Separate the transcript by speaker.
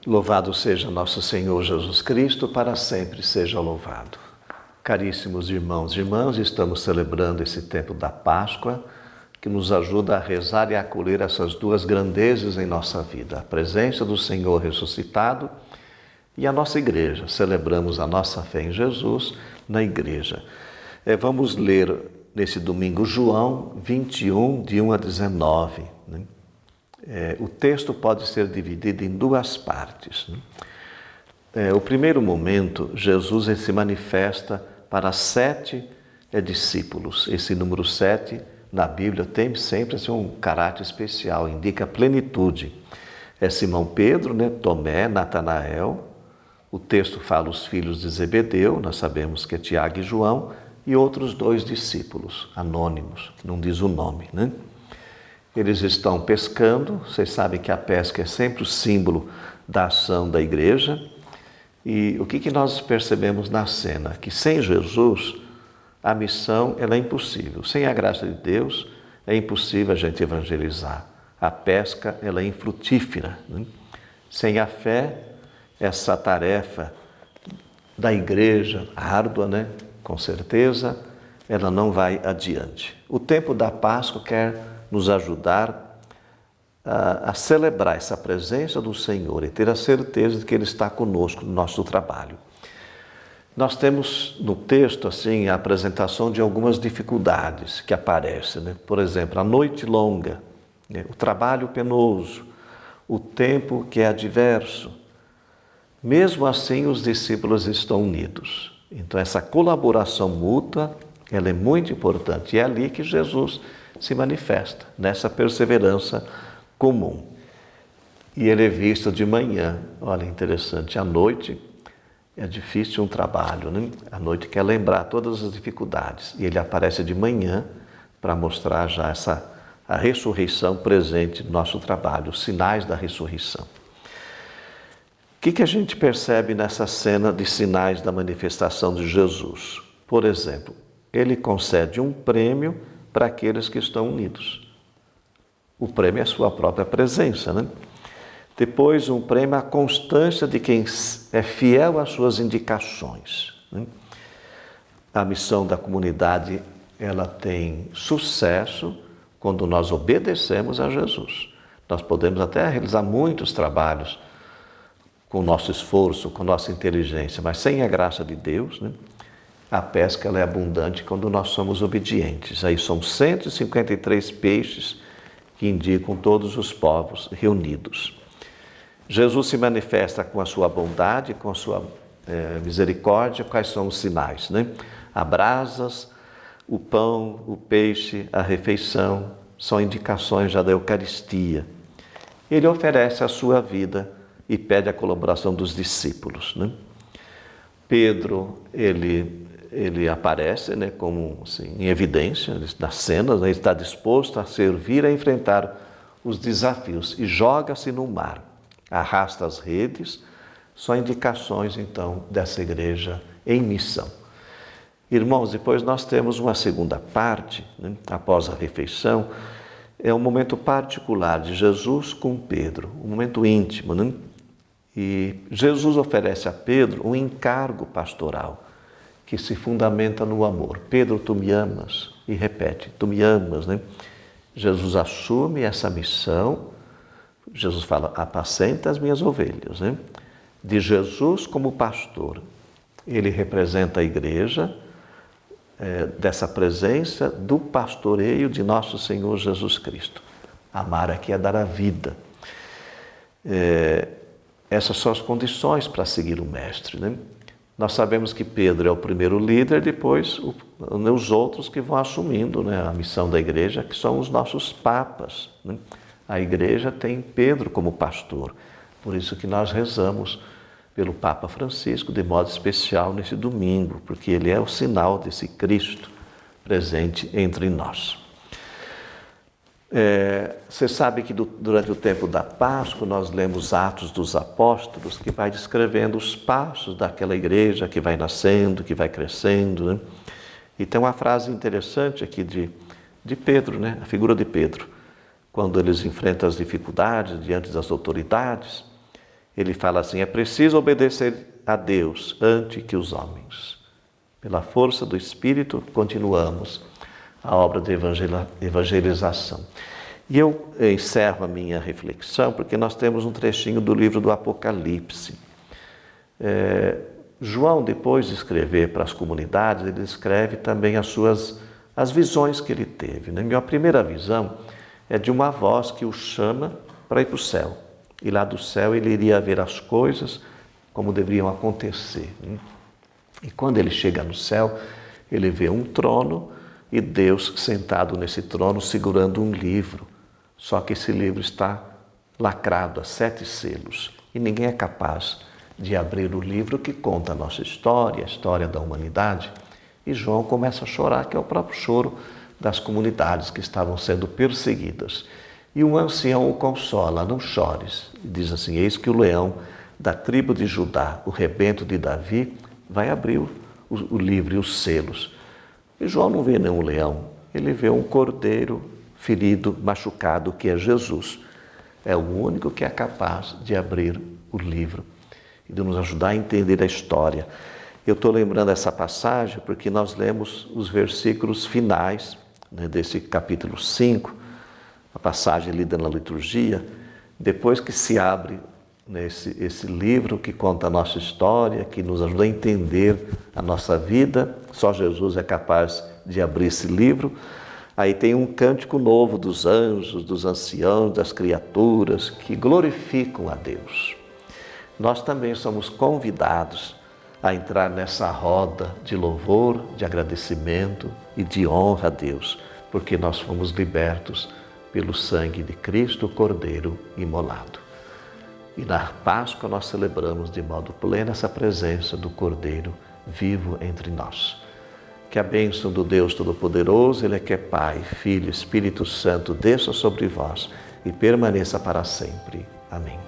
Speaker 1: Louvado seja nosso Senhor Jesus Cristo, para sempre seja louvado. Caríssimos irmãos e irmãs, estamos celebrando esse tempo da Páscoa, que nos ajuda a rezar e a acolher essas duas grandezas em nossa vida, a presença do Senhor ressuscitado e a nossa igreja. Celebramos a nossa fé em Jesus na igreja. Vamos ler nesse domingo João 21, de 1 a 19. O texto pode ser dividido em duas partes. O primeiro momento, Jesus se manifesta para 7 discípulos. Esse número 7 na Bíblia tem sempre um caráter especial, indica a plenitude. É Simão Pedro, Tomé, Natanael. O texto fala os filhos de Zebedeu, nós sabemos que é Tiago e João, e outros 2 discípulos, anônimos, não diz o nome, Eles estão pescando, vocês sabem que a pesca é sempre o símbolo da ação da igreja. E o que nós percebemos na cena? Que sem Jesus, a missão ela é impossível. Sem a graça de Deus, é impossível a gente evangelizar. A pesca ela é infrutífera. Sem a fé, essa tarefa da igreja, árdua, com certeza, ela não vai adiante. O tempo da Páscoa quer nos ajudar a celebrar essa presença do Senhor e ter a certeza de que Ele está conosco no nosso trabalho. Nós temos no texto a apresentação de algumas dificuldades que aparecem. Por exemplo, a noite longa, o trabalho penoso, o tempo que é adverso. Mesmo assim, os discípulos estão unidos. Então, essa colaboração mútua, ela é muito importante. E é ali que Jesus se manifesta, nessa perseverança comum. E ele é visto de manhã. Olha, interessante, à noite é difícil um trabalho, A noite quer lembrar todas as dificuldades. E ele aparece de manhã para mostrar já a ressurreição presente no nosso trabalho, os sinais da ressurreição. O que a gente percebe nessa cena de sinais da manifestação de Jesus? Por exemplo, ele concede um prêmio para aqueles que estão unidos. O prêmio é a sua própria presença, Depois, um prêmio à constância de quem é fiel às suas indicações. A missão da comunidade, ela tem sucesso quando nós obedecemos a Jesus. Nós podemos até realizar muitos trabalhos com o nosso esforço, com a nossa inteligência, mas sem a graça de Deus, a pesca ela é abundante quando nós somos obedientes. Aí são 153 peixes que indicam todos os povos reunidos. Jesus se manifesta com a sua bondade, com a sua misericórdia. Quais são os sinais? As brasas, o pão, o peixe, a refeição, são indicações já da Eucaristia. Ele oferece a sua vida e pede a colaboração dos discípulos. Pedro, ele aparece como em evidência nas cenas, ele está disposto a servir, a enfrentar os desafios e joga-se no mar, arrasta as redes. São indicações então dessa igreja em missão. Irmãos, depois nós temos uma segunda parte, após a refeição, é um momento particular de Jesus com Pedro, um momento íntimo, E Jesus oferece a Pedro um encargo pastoral que se fundamenta no amor. Pedro, tu me amas? E repete, tu me amas, Jesus assume essa missão. Jesus fala, apacenta as minhas ovelhas, De Jesus como pastor. Ele representa a igreja, dessa presença do pastoreio de nosso Senhor Jesus Cristo. Amar aqui é dar a vida. Essas são as condições para seguir o Mestre. Nós sabemos que Pedro é o primeiro líder, depois os outros que vão assumindo a missão da igreja, que são os nossos papas. A igreja tem Pedro como pastor, por isso que nós rezamos pelo Papa Francisco, de modo especial nesse domingo, porque ele é o sinal desse Cristo presente entre nós. Você sabe que durante o tempo da Páscoa nós lemos Atos dos Apóstolos, que vai descrevendo os passos daquela igreja que vai nascendo, que vai crescendo. E tem uma frase interessante aqui de Pedro, a figura de Pedro. Quando eles enfrentam as dificuldades diante das autoridades, ele fala assim: é preciso obedecer a Deus antes que os homens. Pela força do Espírito, continuamos a obra de evangelização. E eu encerro a minha reflexão porque nós temos um trechinho do livro do Apocalipse. João, depois de escrever para as comunidades, ele escreve também as visões que ele teve. Na minha primeira visão é de uma voz que o chama para ir para o céu. E lá do céu ele iria ver as coisas como deveriam acontecer. E quando ele chega no céu, ele vê um trono e Deus sentado nesse trono segurando um livro. Só que esse livro está lacrado a 7 selos e ninguém é capaz de abrir o livro que conta a nossa história, a história da humanidade. E João começa a chorar, que é o próprio choro das comunidades que estavam sendo perseguidas. E um ancião o consola: não chores. E diz assim: eis que o leão da tribo de Judá, o rebento de Davi, vai abrir o livro e os selos. E João não vê nenhum leão, ele vê um cordeiro ferido, machucado, que é Jesus. É o único que é capaz de abrir o livro e de nos ajudar a entender a história. Eu estou lembrando essa passagem porque nós lemos os versículos finais, né, desse capítulo 5, a passagem lida na liturgia, depois que se abre, né, esse livro que conta a nossa história, que nos ajuda a entender a nossa vida. Só Jesus é capaz de abrir esse livro. Aí tem um cântico novo dos anjos, dos anciãos, das criaturas que glorificam a Deus. Nós também somos convidados a entrar nessa roda de louvor, de agradecimento e de honra a Deus, porque nós fomos libertos pelo sangue de Cristo, o Cordeiro imolado. E na Páscoa nós celebramos de modo pleno essa presença do Cordeiro vivo entre nós. Que a bênção do Deus Todo-Poderoso, Ele é que é Pai, Filho, Espírito Santo, desça sobre vós e permaneça para sempre. Amém.